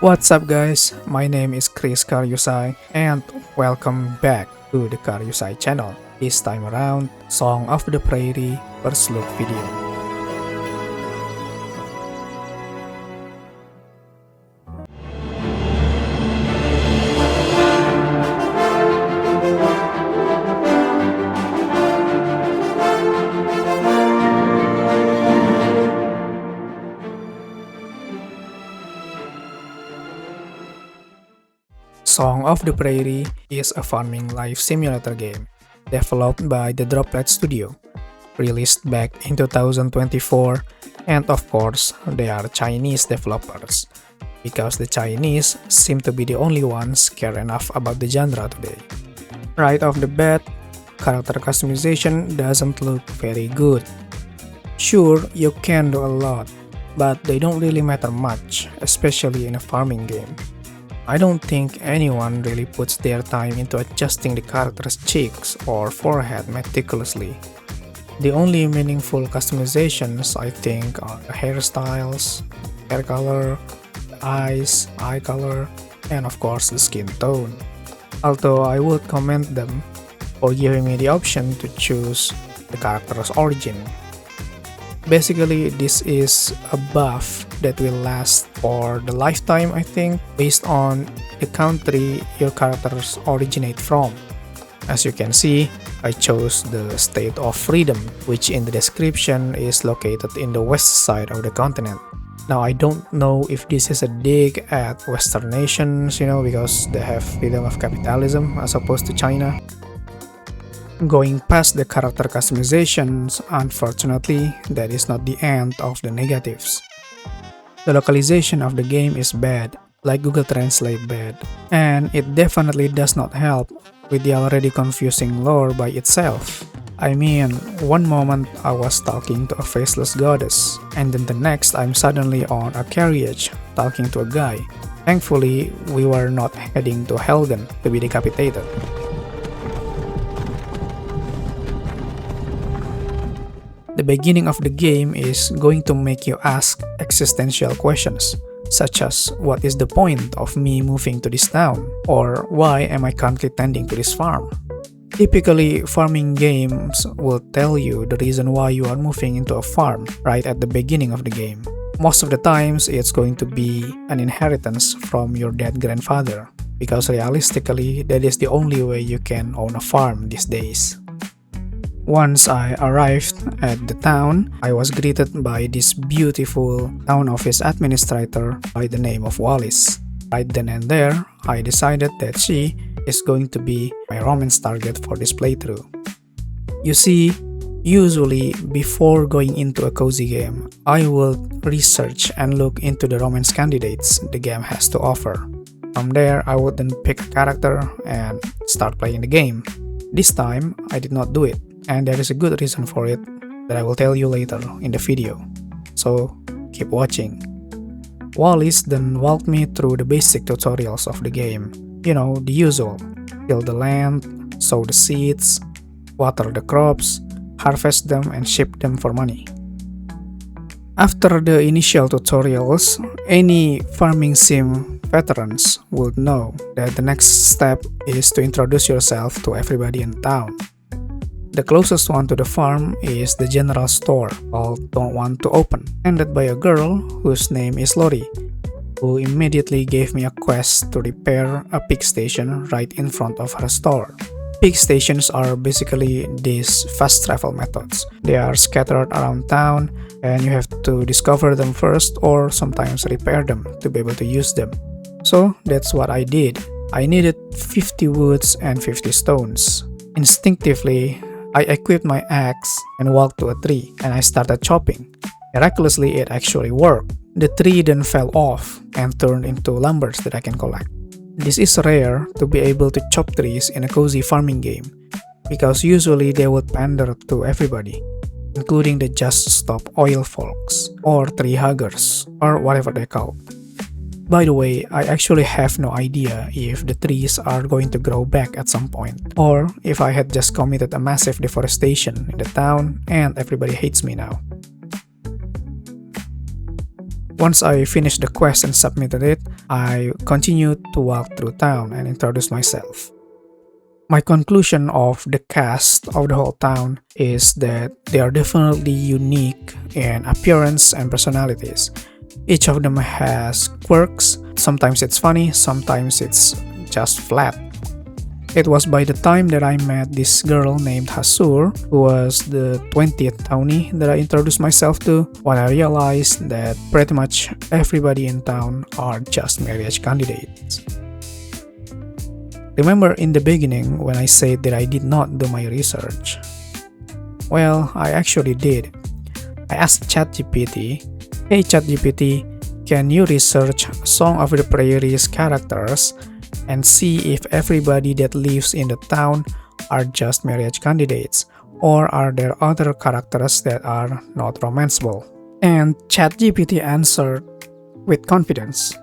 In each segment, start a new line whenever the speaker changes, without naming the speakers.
What's up guys, my name is Chris Karyusai and welcome back to the Karyusai channel. This time around, Song of the Prairie first look video. Song of the Prairie is a farming life simulator game developed by the Droplet Studio, released back in 2024, and of course they are Chinese developers, because the Chinese seem to be the only ones care enough about the genre today. Right off the bat, character customization doesn't look very good. Sure, you can do a lot, but they don't really matter much, especially in a farming game. I don't think anyone really puts their time into adjusting the character's cheeks or forehead meticulously. The only meaningful customizations I think are the hairstyles, hair color, the eyes, eye color, and of course the skin tone. Although I would commend them for giving me the option to choose the character's origin. Basically, this is a buff that will last for the lifetime, I think, based on the country your characters originate from. As you can see, I chose the State of Freedom, which in the description is located in the west side of the continent. Now, I don't know if this is a dig at Western nations, because they have freedom of capitalism as opposed to China. Going past the character customizations, unfortunately, that is not the end of the negatives. The localization of the game is bad, like Google Translate bad, and it definitely does not help with the already confusing lore by itself. I mean, one moment I was talking to a faceless goddess, and then the next I'm suddenly on a carriage talking to a guy. Thankfully, we were not heading to Helgen to be decapitated. The beginning of the game is going to make you ask existential questions, such as what is the point of me moving to this town, or why am I currently tending to this farm? Typically, farming games will tell you the reason why you are moving into a farm right at the beginning of the game. Most of the times, it's going to be an inheritance from your dead grandfather, because realistically, that is the only way you can own a farm these days. Once I arrived at the town, I was greeted by this beautiful town office administrator by the name of Wallis. Right then and there, I decided that she is going to be my romance target for this playthrough. You see, usually before going into a cozy game, I will research and look into the romance candidates the game has to offer. From there, I would then pick a character and start playing the game. This time, I did not do it. And there is a good reason for it that I will tell you later in the video, so keep watching. Wallis then walked me through the basic tutorials of the game, the usual: till the land, sow the seeds, water the crops, harvest them and ship them for money. After the initial tutorials, any farming sim veterans would know that the next step is to introduce yourself to everybody in town. The closest one to the farm is the general store called Don't Want to Open, handled by a girl whose name is Lori, who immediately gave me a quest to repair a pig station right in front of her store. Pig stations are basically these fast travel methods. They are scattered around town and you have to discover them first or sometimes repair them to be able to use them. So that's what I did. I needed 50 woods and 50 stones. Instinctively, I equipped my axe and walked to a tree and I started chopping. Miraculously, it actually worked. The tree then fell off and turned into lumbers that I can collect. This is rare to be able to chop trees in a cozy farming game, because usually they would pander to everybody, including the just stop oil folks or tree huggers or whatever they're called. By the way, I actually have no idea if the trees are going to grow back at some point, or if I had just committed a massive deforestation in the town and everybody hates me now. Once I finished the quest and submitted it, I continued to walk through town and introduce myself. My conclusion of the cast of the whole town is that they are definitely unique in appearance and personalities. Each of them has quirks. Sometimes it's funny, sometimes it's just flat. It was by the time that I met this girl named Hasur, who was the 20th townie that I introduced myself to, when I realized that pretty much everybody in town are just marriage candidates. Remember in the beginning when I said that I did not do my research? Well, I actually did. I asked ChatGPT, "Hey ChatGPT, can you research Song of the Prairie's characters and see if everybody that lives in the town are just marriage candidates, or are there other characters that are not romanceable?" And ChatGPT answered with confidence.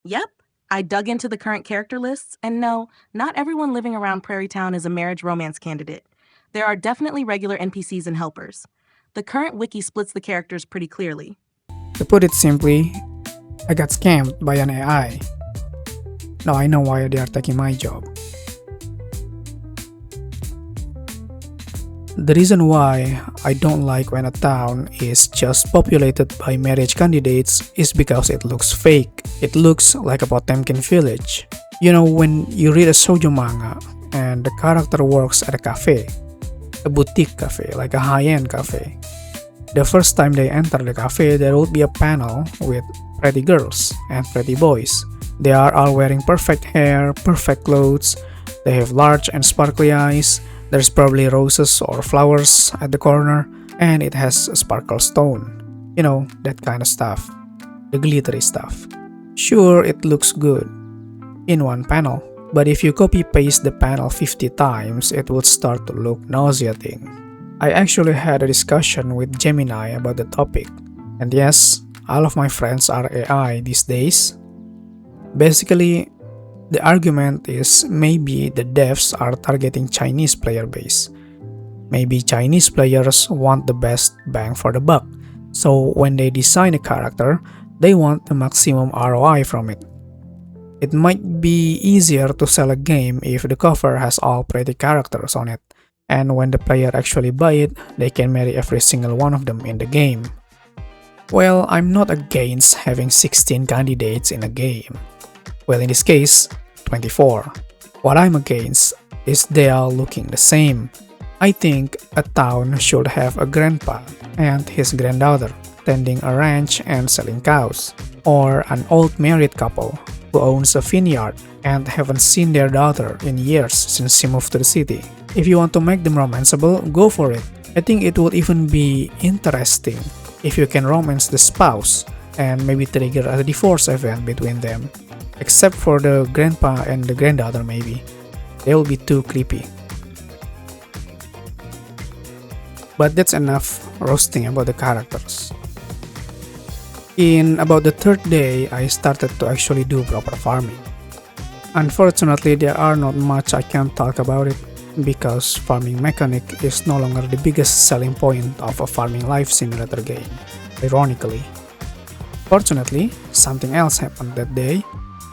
Yep, I dug into the current character lists, and no, not everyone living around Prairie Town is a marriage romance candidate. There are definitely regular NPCs and helpers. The current wiki splits the characters pretty clearly.
To put it simply, I got scammed by an AI. Now I know why they are taking my job. The reason why I don't like when a town is just populated by marriage candidates is because it looks fake. It looks like a Potemkin village. You know, when you read a shoujo manga and the character works at a cafe, a boutique cafe, like a high-end cafe. The first time they enter the cafe, there would be a panel with pretty girls and pretty boys. They are all wearing perfect hair, perfect clothes, they have large and sparkly eyes, there's probably roses or flowers at the corner, and it has a sparkle stone. You know, that kind of stuff. The glittery stuff. Sure, it looks good in one panel, but if you copy-paste the panel 50 times, it would start to look nauseating. I actually had a discussion with Gemini about the topic, and yes, all of my friends are AI these days. Basically, the argument is maybe the devs are targeting Chinese player base. Maybe Chinese players want the best bang for the buck, so when they design a character, they want the maximum ROI from it. It might be easier to sell a game if the cover has all pretty characters on it, and when the player actually buy it, they can marry every single one of them in the game. Well, I'm not against having 16 candidates in a game. Well, in this case, 24. What I'm against is they all looking the same. I think a town should have a grandpa and his granddaughter tending a ranch and selling cows, or an old married couple who owns a vineyard and haven't seen their daughter in years since she moved to the city. If you want to make them romanceable, go for it. I think it would even be interesting if you can romance the spouse and maybe trigger a divorce event between them. Except for the grandpa and the granddaughter maybe. They will be too creepy. But that's enough roasting about the characters. In about the third day, I started to actually do proper farming. Unfortunately, there are not much I can talk about it because farming mechanic is no longer the biggest selling point of a farming life simulator game, ironically. Fortunately, something else happened that day,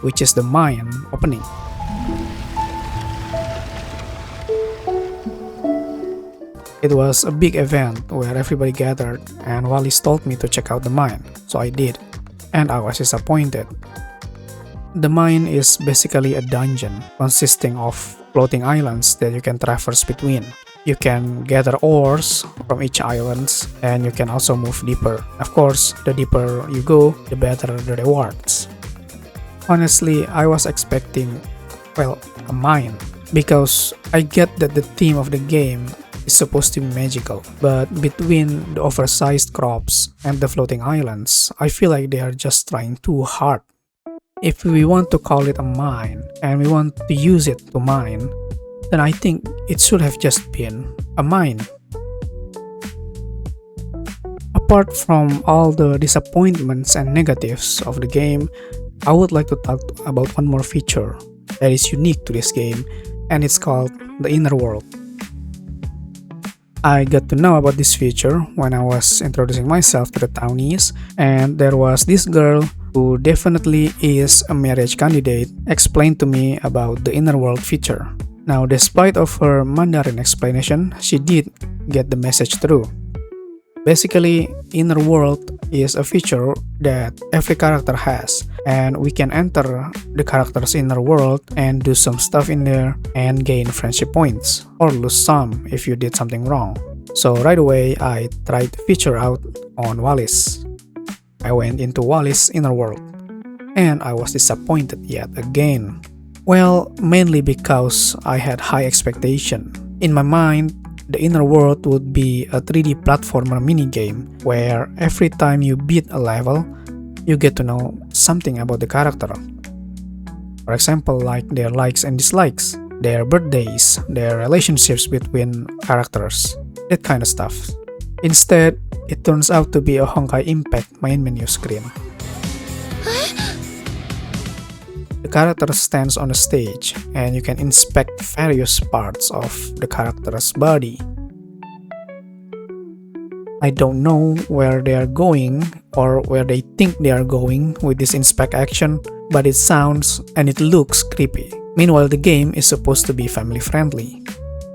which is the mine opening. It was a big event where everybody gathered and Wallis told me to check out the mine, so I did, and I was disappointed. The mine is basically a dungeon consisting of floating islands that you can traverse between. You can gather ores from each island and you can also move deeper. Of course, the deeper you go, the better the rewards. Honestly, I was expecting, well, a mine, because I get that the theme of the game is supposed to be magical, but between the oversized crops and the floating islands, I feel like they are just trying too hard. If we want to call it a mine, and we want to use it to mine, then I think it should have just been a mine. Apart from all the disappointments and negatives of the game, I would like to talk about one more feature that is unique to this game, and it's called the inner world. I got to know about this feature when I was introducing myself to the townies, and there was this girl who definitely is a marriage candidate explained to me about the inner world feature. Now, despite of her Mandarin explanation, she did get the message through. Basically, inner world is a feature that every character has, and we can enter the character's inner world and do some stuff in there and gain friendship points, or lose some if you did something wrong. So right away, I tried the feature out on Wallis. I went into Wallis' inner world, and I was disappointed yet again. Well, mainly because I had high expectation. In my mind, the inner world would be a 3D platformer minigame where every time you beat a level, you get to know something about the character. For example, like their likes and dislikes, their birthdays, their relationships between characters, that kind of stuff. Instead, it turns out to be a Honkai Impact main menu screen. The character stands on the stage, and you can inspect various parts of the character's body. I don't know where they are going or where they think they are going with this inspect action, but it sounds and it looks creepy. Meanwhile, the game is supposed to be family friendly.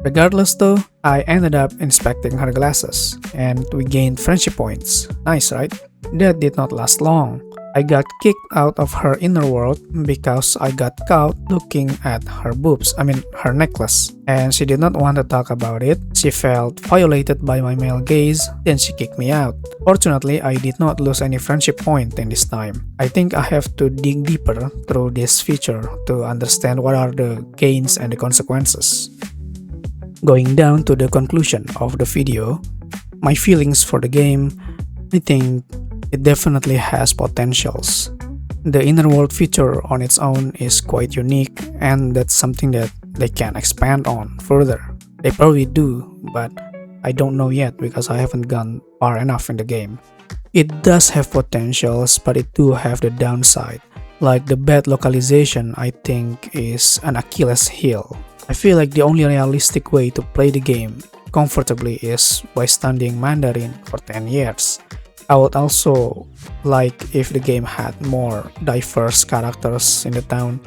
Regardless though, I ended up inspecting her glasses, and we gained friendship points. Nice, right? That did not last long. I got kicked out of her inner world because I got caught looking at her boobs, her necklace, and she did not want to talk about it. She felt violated by my male gaze, then she kicked me out. Fortunately, I did not lose any friendship point in this time. I think I have to dig deeper through this feature to understand what are the gains and the consequences. Going down to the conclusion of the video, my feelings for the game, I think it definitely has potentials. The inner world feature on its own is quite unique, and that's something that they can expand on further. They probably do, but I don't know yet because I haven't gone far enough in the game. It does have potentials, but it do have the downside. Like the bad localization, I think is an Achilles heel. I feel like the only realistic way to play the game comfortably is by studying Mandarin for 10 years. I would also like if the game had more diverse characters in the town,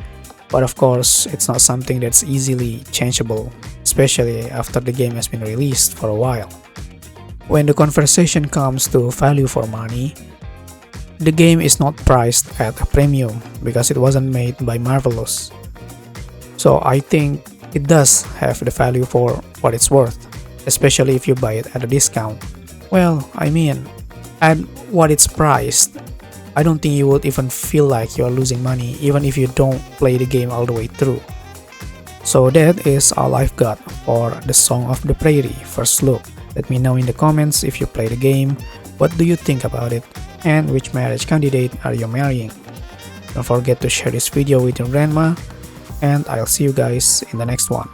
but of course it's not something that's easily changeable, especially after the game has been released for a while. When the conversation comes to value for money, the game is not priced at a premium because it wasn't made by Marvelous. So I think it does have the value for what it's worth, especially if you buy it at a discount. Well, at what it's priced, I don't think you would even feel like you are losing money even if you don't play the game all the way through. So that is all I've got for the Song of the Prairie first look. Let me know in the comments if you play the game, what do you think about it, and which marriage candidate are you marrying. Don't forget to share this video with your grandma, and I'll see you guys in the next one.